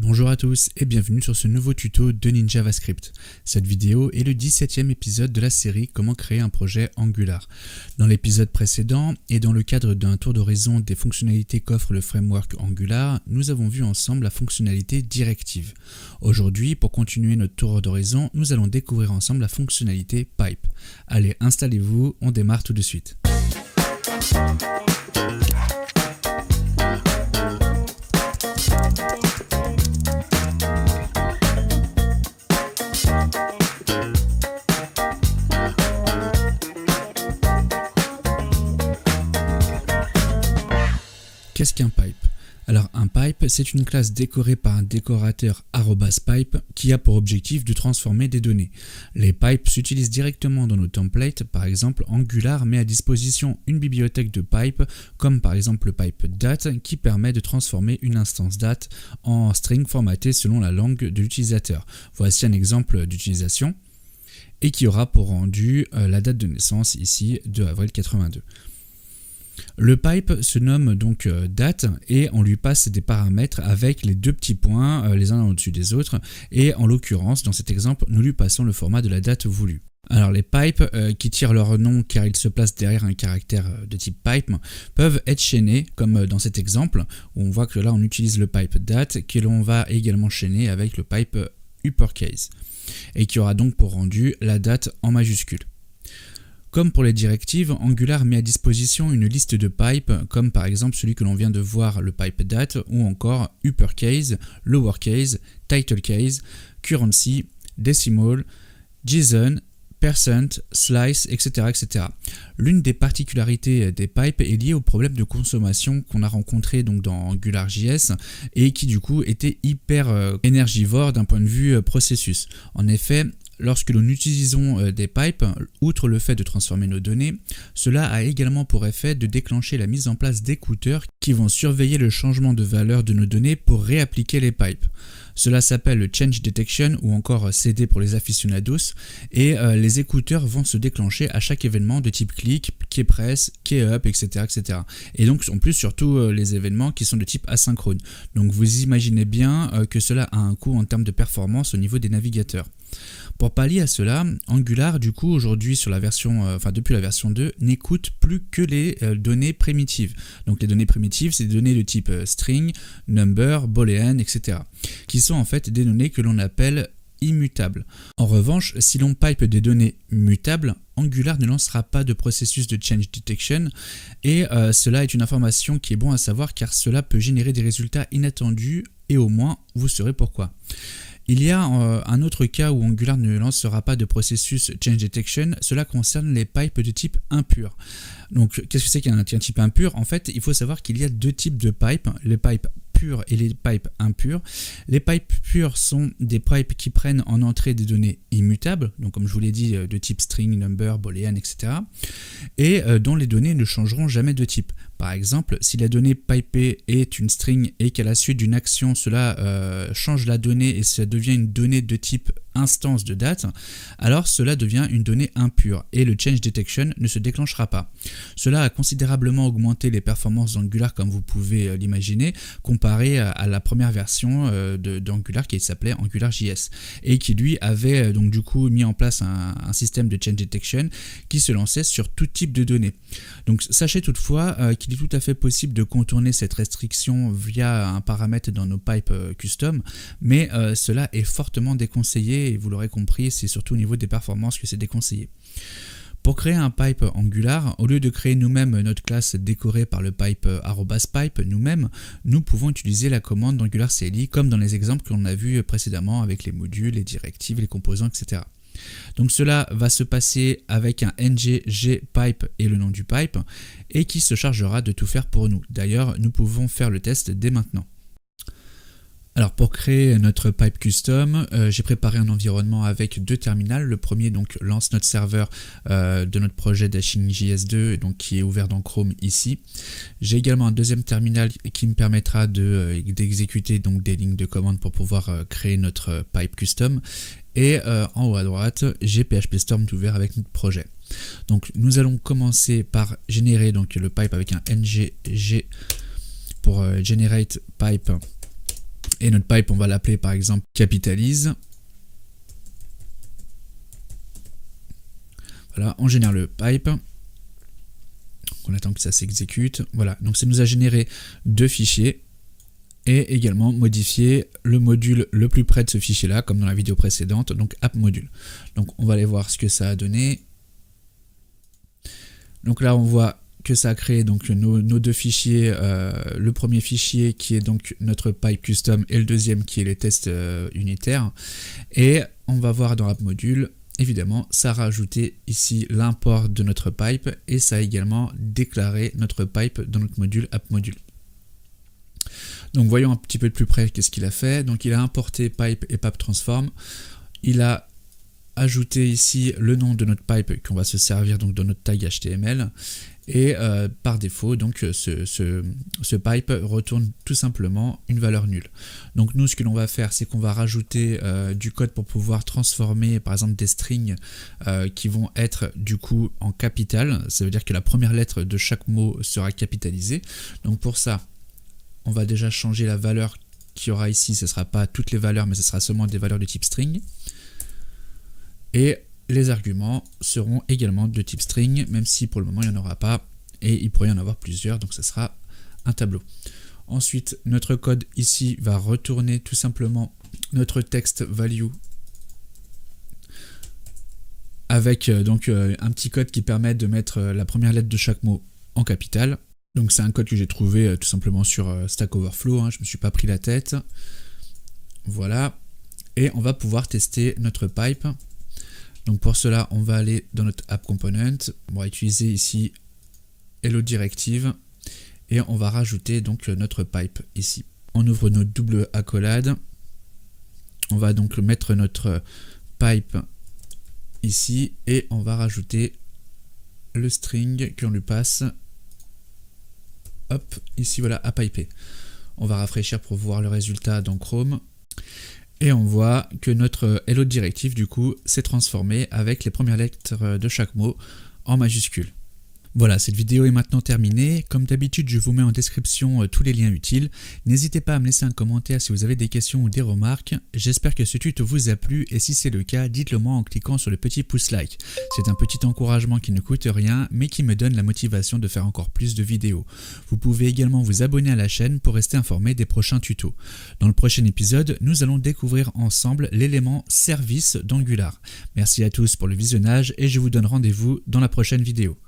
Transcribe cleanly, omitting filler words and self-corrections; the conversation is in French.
Bonjour à tous et bienvenue sur ce nouveau tuto de NinJavaScript. Cette vidéo est le 17e épisode de la série Comment créer un projet Angular. Dans l'épisode précédent et dans le cadre d'un tour d'horizon des fonctionnalités qu'offre le framework Angular, nous avons vu ensemble la fonctionnalité directive. Aujourd'hui, pour continuer notre tour d'horizon, nous allons découvrir ensemble la fonctionnalité pipe. Allez, installez-vous, on démarre tout de suite. Qu'est-ce qu'un pipe? Alors un pipe, c'est une classe décorée par un décorateur @pipe qui a pour objectif de transformer des données. Les pipes s'utilisent directement dans nos templates, par exemple Angular met à disposition une bibliothèque de pipes comme par exemple le pipe date qui permet de transformer une instance date en string formaté selon la langue de l'utilisateur. Voici un exemple d'utilisation et qui aura pour rendu la date de naissance ici 2 avril 82. Le pipe se nomme donc date et on lui passe des paramètres avec les deux petits points les uns au-dessus des autres et en l'occurrence dans cet exemple nous lui passons le format de la date voulue. Alors les pipes qui tirent leur nom car ils se placent derrière un caractère de type pipe peuvent être chaînés comme dans cet exemple où on voit que là on utilise le pipe date que l'on va également chaîner avec le pipe uppercase et qui aura donc pour rendu la date en majuscule. Comme pour les directives, Angular met à disposition une liste de pipes, comme par exemple celui que l'on vient de voir, le pipe date, ou encore uppercase, lowercase, titlecase, currency, decimal, JSON, percent, slice, etc., etc. L'une des particularités des pipes est liée au problème de consommation qu'on a rencontré donc dans AngularJS et qui du coup était hyper énergivore d'un point de vue processus. En effet, lorsque nous utilisons des pipes, outre le fait de transformer nos données, cela a également pour effet de déclencher la mise en place d'écouteurs qui vont surveiller le changement de valeur de nos données pour réappliquer les pipes. Cela s'appelle le Change Detection ou encore CD pour les aficionados et les écouteurs vont se déclencher à chaque événement de type click, keypress, keyup, etc., etc. Et donc en plus surtout les événements qui sont de type asynchrone. Donc vous imaginez bien que cela a un coût en termes de performance au niveau des navigateurs. Pour pallier à cela, Angular du coup aujourd'hui sur la version, depuis la version 2, n'écoute plus que les données primitives. Donc les données primitives, c'est des données de type string, number, boolean, etc. qui sont en fait des données que l'on appelle immutables. En revanche, si l'on pipe des données mutables, Angular ne lancera pas de processus de change detection et cela est une information qui est bon à savoir car cela peut générer des résultats inattendus et au moins vous saurez pourquoi. Il y a un autre cas où Angular ne lancera pas de processus change detection, cela concerne les pipes de type impur. Donc qu'est-ce que c'est qu'un type impur? En fait, il faut savoir qu'il y a deux types de pipes, les pipes purs et les pipes impurs. Les pipes purs sont des pipes qui prennent en entrée des données immutables, donc comme je vous l'ai dit, de type string, number, boolean, etc. et dont les données ne changeront jamais de type. Par exemple, si la donnée pipée est une string et qu'à la suite d'une action, cela change la donnée et ça devient une donnée de type instance de date, alors cela devient une donnée impure et le change detection ne se déclenchera pas. Cela a considérablement augmenté les performances d'Angular comme vous pouvez l'imaginer, comparé à la première version d'Angular qui s'appelait AngularJS et qui lui avait donc du coup mis en place un système de change detection qui se lançait sur tout type de données. Donc sachez toutefois qu'il est tout à fait possible de contourner cette restriction via un paramètre dans nos pipes custom, mais cela est fortement déconseillé et vous l'aurez compris, c'est surtout au niveau des performances que c'est déconseillé. Pour créer un pipe Angular, au lieu de créer nous-mêmes notre classe décorée par le pipe @pipe nous-mêmes, nous pouvons utiliser la commande d'Angular CLI comme dans les exemples que l'on a vus précédemment avec les modules, les directives, les composants, etc. Donc cela va se passer avec un ng-g-pipe et le nom du pipe et qui se chargera de tout faire pour nous. D'ailleurs, nous pouvons faire le test dès maintenant. Alors pour créer notre pipe custom, j'ai préparé un environnement avec deux terminals. Le premier donc lance notre serveur de notre projet Dashing.js2 donc qui est ouvert dans Chrome ici. J'ai également un deuxième terminal qui me permettra d'exécuter donc des lignes de commande pour pouvoir créer notre pipe custom. Et en haut à droite, j'ai PHP Storm ouvert avec notre projet. Donc nous allons commencer par générer donc le pipe avec un ng-g pour generate pipe Et notre pipe, on va l'appeler par exemple capitalise. Voilà, on génère le pipe. On attend que ça s'exécute. Voilà, donc ça nous a généré 2 fichiers. Et également modifier le module le plus près de ce fichier-là, comme dans la vidéo précédente, donc app module. Donc on va aller voir ce que ça a donné. Donc là, on voit que ça a créé donc nos 2 fichiers, le premier fichier qui est donc notre pipe custom et le deuxième qui est les tests unitaires. Et on va voir dans app module, évidemment, ça a rajouté ici l'import de notre pipe et ça a également déclaré notre pipe dans notre module app module. Donc voyons un petit peu de plus près qu'est-ce qu'il a fait. Donc il a importé pipe et pipe transform. Il a ajouté ici le nom de notre pipe qu'on va se servir donc dans notre tag HTML. Et par défaut, donc ce pipe retourne tout simplement une valeur nulle. Donc nous, ce que l'on va faire, c'est qu'on va rajouter du code pour pouvoir transformer par exemple des strings qui vont être du coup en capital. Ça veut dire que la première lettre de chaque mot sera capitalisée. Donc pour ça, on va déjà changer la valeur qu'il y aura ici. Ce ne sera pas toutes les valeurs, mais ce sera seulement des valeurs de type string. Et les arguments seront également de type string, même si pour le moment il n'y en aura pas. Et il pourrait y en avoir plusieurs, donc ce sera un tableau. Ensuite, notre code ici va retourner tout simplement notre text value avec donc un petit code qui permet de mettre la première lettre de chaque mot en capital. Donc c'est un code que j'ai trouvé tout simplement sur Stack Overflow, je ne me suis pas pris la tête. Voilà, et on va pouvoir tester notre pipe. Donc pour cela, on va aller dans notre app component, on va utiliser ici hello directive et on va rajouter donc notre pipe ici. On ouvre notre double accolade, on va donc mettre notre pipe ici et on va rajouter le string que l'on lui passe. Hop, ici voilà, à piper. On va rafraîchir pour voir le résultat dans Chrome. Et on voit que notre hello directive du coup s'est transformé avec les premières lettres de chaque mot en majuscules. Voilà, cette vidéo est maintenant terminée. Comme d'habitude, je vous mets en description tous les liens utiles. N'hésitez pas à me laisser un commentaire si vous avez des questions ou des remarques. J'espère que ce tuto vous a plu et si c'est le cas, dites-le moi en cliquant sur le petit pouce like. C'est un petit encouragement qui ne coûte rien mais qui me donne la motivation de faire encore plus de vidéos. Vous pouvez également vous abonner à la chaîne pour rester informé des prochains tutos. Dans le prochain épisode, nous allons découvrir ensemble l'élément service d'Angular. Merci à tous pour le visionnage et je vous donne rendez-vous dans la prochaine vidéo.